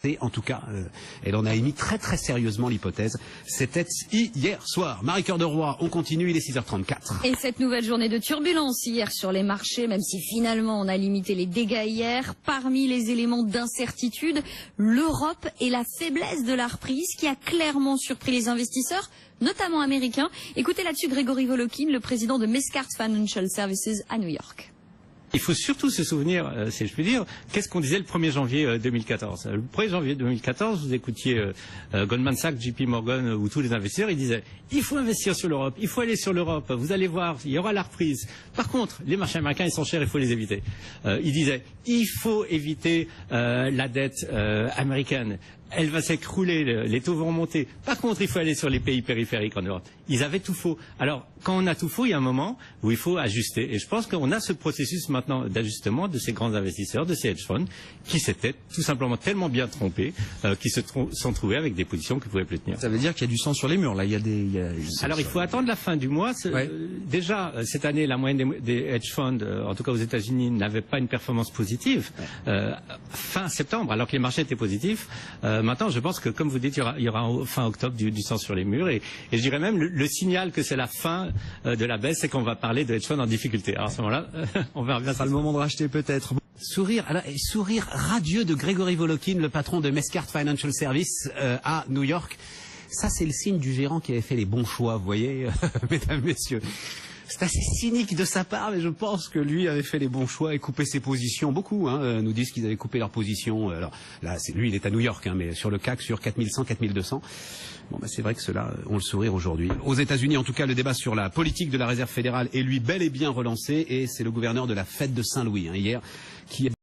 Et en tout cas, elle en a émis très très sérieusement l'hypothèse. C'était hier soir. Marie-Cœur de Roy, on continue, il est 6h34. Et cette nouvelle journée de turbulence hier sur les marchés, même si finalement on a limité les dégâts hier, parmi les éléments d'incertitude, l'Europe et la faiblesse de la reprise qui a clairement surpris les investisseurs, notamment américains. Écoutez là-dessus Grégory Volokin, le président de Mescart Financial Services à New York. Il faut surtout se souvenir, si je puis dire, qu'est-ce qu'on disait le 1er janvier 2014. Le 1er janvier 2014, vous écoutiez Goldman Sachs, JP Morgan ou tous les investisseurs, ils disaient « Il faut investir sur l'Europe, il faut aller sur l'Europe, vous allez voir, il y aura la reprise. » Par contre, les marchés américains, ils sont chers, il faut les éviter. Ils disaient « Il faut éviter la dette américaine. Elle va s'écrouler, les taux vont remonter. Par contre, il faut aller sur les pays périphériques en Europe. » Ils avaient tout faux. Alors, quand on a tout faux, il y a un moment où il faut ajuster. Et je pense qu'on a ce processus maintenant d'ajustement de ces grands investisseurs, de ces hedge funds, qui s'étaient tout simplement tellement bien trompés, qui sont trouvés avec des positions qu'ils ne pouvaient plus tenir. Ça veut dire qu'il y a du sang sur les murs, là. Alors, il faut attendre la fin du mois. Ouais. Déjà, cette année, la moyenne des hedge funds, en tout cas aux États-Unis, n'avait pas une performance positive. Fin septembre, alors que les marchés étaient positifs. Maintenant, je pense que, comme vous dites, il y aura fin octobre du sang sur les murs. Et je dirais même, le signal que c'est la fin de la baisse, c'est qu'on va parler de hedge funds en difficulté. Alors à ce moment-là, on verra bien. Ça sera le moment de racheter peut-être. Sourire radieux de Grégory Volokin, le patron de Mescart Financial Services à New York. Ça, c'est le signe du gérant qui avait fait les bons choix, vous voyez, mesdames, messieurs. C'est assez cynique de sa part, mais je pense que lui avait fait les bons choix et coupé ses positions. Beaucoup nous disent qu'ils avaient coupé leurs positions. Alors là, lui, il est à New York, mais sur le CAC, sur 4100, 4200. Bon, c'est vrai que ceux-là ont le sourire aujourd'hui. Aux États-Unis, en tout cas, le débat sur la politique de la Réserve fédérale est lui bel et bien relancé, et c'est le gouverneur de la Fed de Saint-Louis hier qui